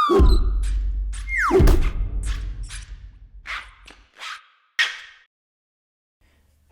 Hey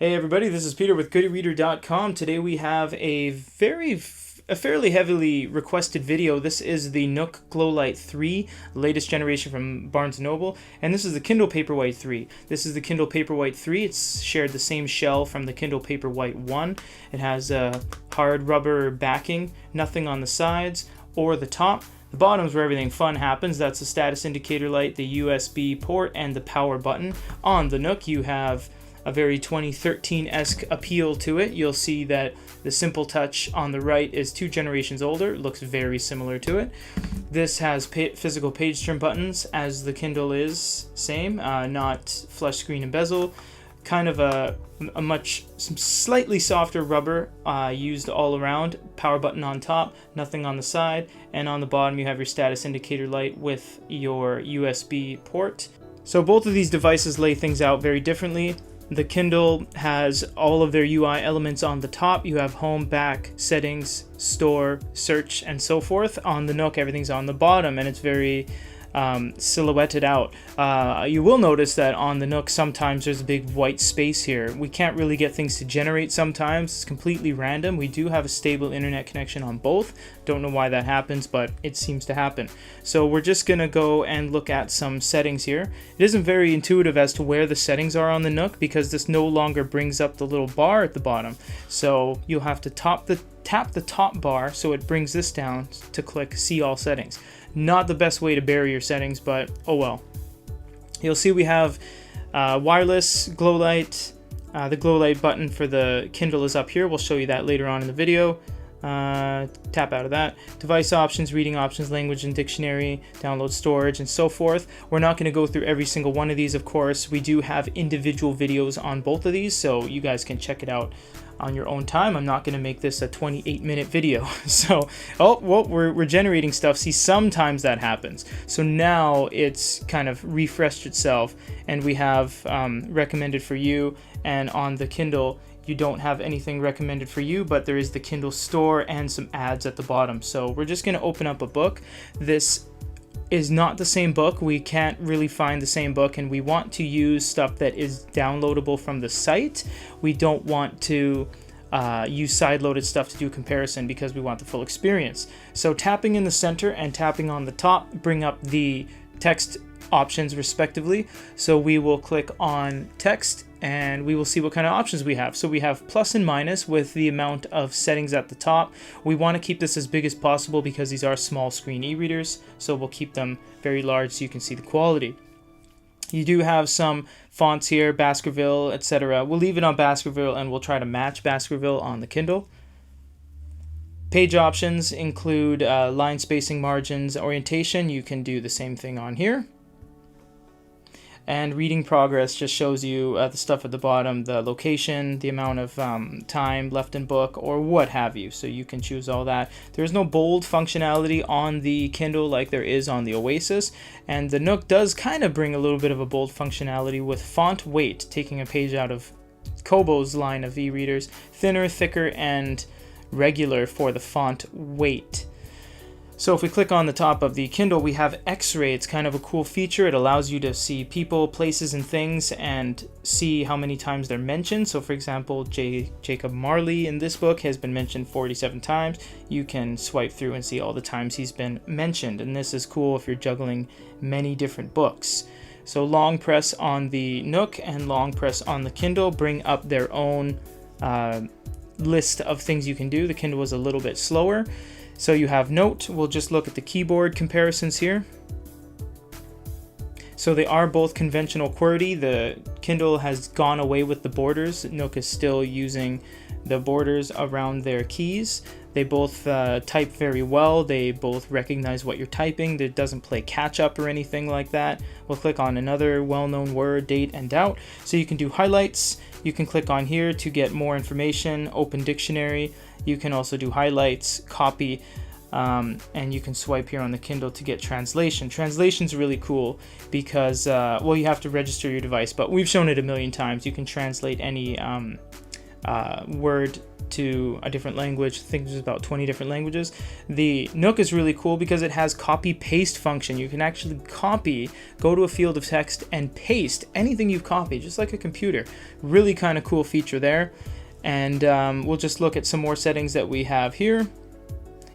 everybody, this is Peter with GoodReader.com. Today we have a fairly heavily requested video. This is the Nook Glowlight 3, latest generation from Barnes & Noble, and this is the Kindle Paperwhite 3. This is the Kindle Paperwhite 3. It's shared the same shell from the Kindle Paperwhite 1. It has a hard rubber backing, nothing on the sides or the top. The bottom's where everything fun happens. That's the status indicator light, the USB port, and the power button. On the Nook, you have a very 2013-esque appeal to it. You'll see that the Simple Touch on the right is 2 generations older. It looks very similar to it. This has physical page turn buttons, as the Kindle is, same, not flush screen and bezel. Kind of some slightly softer rubber used all around. Power button on top, nothing on the side, and on the bottom you have your status indicator light with your USB port. So both of these devices lay things out very differently. The Kindle has all of their UI elements on the top. You have home, back, settings, store, search, and so forth. On the Nook, everything's on the bottom, and it's very silhouetted out. You will notice that on the Nook sometimes there's a big white space here. We can't really get things to generate sometimes. It's completely random. We do have a stable internet connection on both. Don't know why that happens, but it seems to happen. So we're just gonna go and look at some settings here. It isn't very intuitive as to where the settings are on the Nook because this no longer brings up the little bar at the bottom. So you'll have to tap the top bar so it brings this down to click See All Settings. Not the best way to bury your settings, but oh well. You'll see we have wireless, Glowlight. The Glowlight button for the Kindle is up here. We'll show you that later on in the video. Tap out of that. Device options, reading options, language and dictionary, download storage, and so forth. We're not going to go through every single one of these, of course. We do have individual videos on both of these, so you guys can check it out on your own time. I'm not going to make this a 28-minute video. So, oh, well, we're generating stuff. See, sometimes that happens. So now it's kind of refreshed itself, and we have recommended for you, and on the Kindle, you don't have anything recommended for you, but there is the Kindle store and some ads at the bottom. So we're just going to open up a book. This is not the same book. We can't really find the same book, and we want to use stuff that is downloadable from the site. We don't want to use side-loaded stuff to do comparison because we want the full experience. So tapping in the center and tapping on the top bring up the text options respectively. So we will click on text and we will see what kind of options we have. So we have plus and minus with the amount of settings at the top. We want to keep this as big as possible because these are small screen e-readers, so we'll keep them very large so you can see the quality. You do have some fonts here, Baskerville, etc. We'll leave it on Baskerville and we'll try to match Baskerville on the Kindle. Page options include line spacing, margins, orientation. You can do the same thing on here. And reading progress just shows you the stuff at the bottom, the location, the amount of time left in book, or what have you. So you can choose all that. There's no bold functionality on the Kindle like there is on the Oasis. And the Nook does kind of bring a little bit of a bold functionality with font weight, taking a page out of Kobo's line of e-readers. Thinner, thicker, and regular for the font weight. So if we click on the top of the Kindle, we have X-ray. It's kind of a cool feature. It allows you to see people, places, and things and see how many times they're mentioned. So for example, Jacob Marley in this book has been mentioned 47 times. You can swipe through and see all the times he's been mentioned. And this is cool if you're juggling many different books. So long press on the Nook and long press on the Kindle bring up their own list of things you can do. The Kindle is a little bit slower. So you have Note. We'll just look at the keyboard comparisons here. So they are both conventional QWERTY. The Kindle has gone away with the borders. Nook is still using the borders around their keys. They both type very well. They both recognize what you're typing. It doesn't play catch up or anything like that. We'll click on another well-known word, date, and doubt. So you can do highlights. You can click on here to get more information, open dictionary. You can also do highlights, copy, and you can swipe here on the Kindle to get translation. Translation's really cool because, well, you have to register your device, but we've shown it a million times. You can translate any word to a different language. I think there's about 20 different languages. The Nook is really cool because it has copy paste function. You can actually copy, go to a field of text and paste anything you've copied, just like a computer. Really kind of cool feature there. And we'll just look at some more settings that we have here.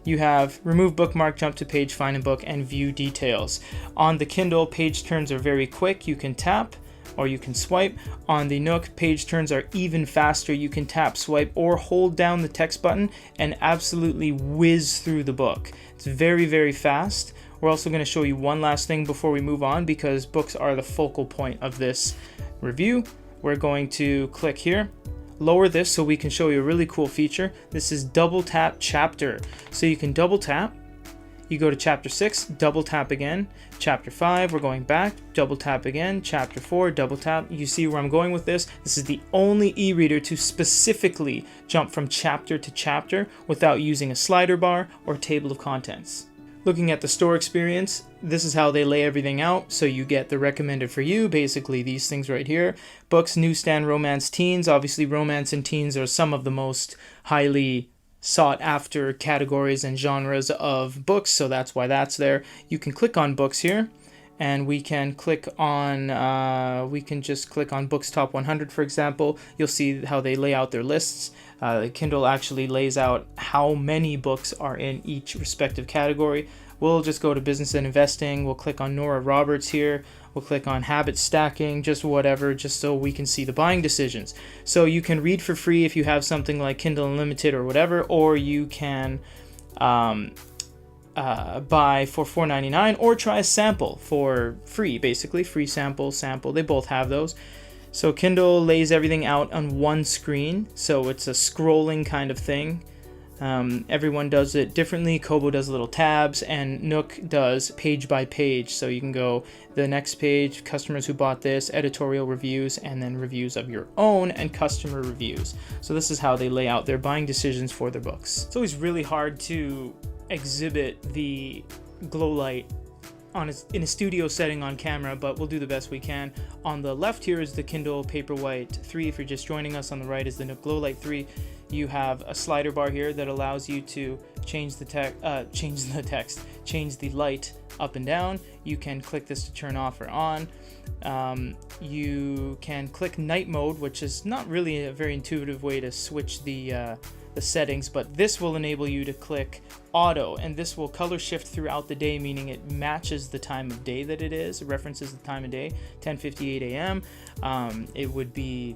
You have remove bookmark, jump to page, find a book, and view details. On the Kindle, page turns are very quick. You can tap or you can swipe. On the Nook, page turns are even faster. You can tap, swipe, or hold down the text button and absolutely whiz through the book. It's very, very fast. We're also going to show you one last thing before we move on, because books are the focal point of this review. We're going to click here, lower this so we can show you a really cool feature. This is double tap chapter. So you can double tap. You go to chapter 6, double tap again. Chapter 5, we're going back, double tap again. Chapter 4, double tap. You see where I'm going with this? This is the only e-reader to specifically jump from chapter to chapter without using a slider bar or table of contents. Looking at the store experience, this is how they lay everything out. So you get the recommended for you, basically these things right here. Books, newsstand, romance, teens. Obviously romance and teens are some of the most highly sought after categories and genres of books, so that's why that's there. You can click on books here, and we can click on just click on books top 100, for example. You'll see how they lay out their lists. Kindle actually lays out how many books are in each respective category. We'll just go to business and investing. We'll click on Nora Roberts here. We'll click on habit stacking, just whatever, just so we can see the buying decisions. So you can read for free if you have something like Kindle Unlimited or whatever, or you can buy for $4.99 or try a sample for free, basically. Free sample. They both have those. So Kindle lays everything out on one screen, so it's a scrolling kind of thing. Everyone does it differently. Kobo does little tabs, and Nook does page by page. So you can go the next page, customers who bought this, editorial reviews, and then reviews of your own and customer reviews. So this is how they lay out their buying decisions for their books. It's always really hard to exhibit the Glowlight in a studio setting on camera, but we'll do the best we can. On the left here is the Kindle Paperwhite 3. If you're just joining us, on the right is the Nook Glowlight 3. You have a slider bar here that allows you to change the light up and down. You can click this to turn off or on. You can click night mode, which is not really a very intuitive way to switch the settings, but this will enable you to click auto, and this will color shift throughout the day, meaning it matches the time of day that it is. It references the time of day, 10:58 a.m. It would be,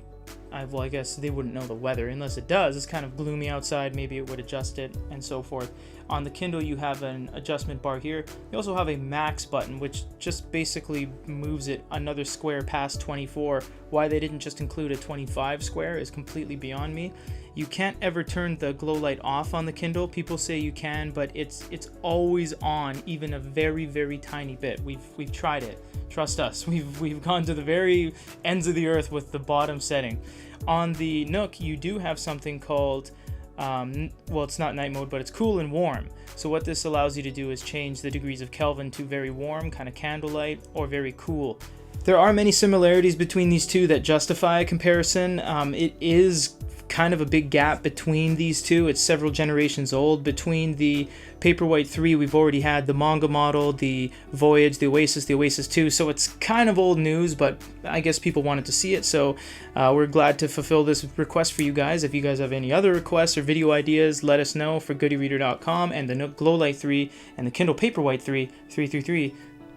well, I guess they wouldn't know the weather unless it does. It's kind of gloomy outside, maybe it would adjust it, and so forth. On the Kindle, you have an adjustment bar here. You also have a max button, which just basically moves it another square past 24. Why they didn't just include a 25 square is completely beyond me. You can't ever turn the glow light off on the Kindle. People say you can, but it's always on, even a very, very tiny bit. We've tried it. Trust us. We've gone to the very ends of the earth with the bottom setting. On the Nook, you do have something called well, it's not night mode, but it's cool and warm. So what this allows you to do is change the degrees of Kelvin to very warm, kind of candlelight, or very cool. There are many similarities between these two that justify a comparison. It is kind of a big gap between these two. It's several generations old. Between the Paperwhite 3, we've already had the manga model, the Voyage, the Oasis 2, so it's kind of old news, but I guess people wanted to see it, so we're glad to fulfill this request for you guys. If you guys have any other requests or video ideas, let us know for goodereader.com and the Nook Glowlight 3 and the Kindle Paperwhite 3, 333.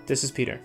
This is Peter.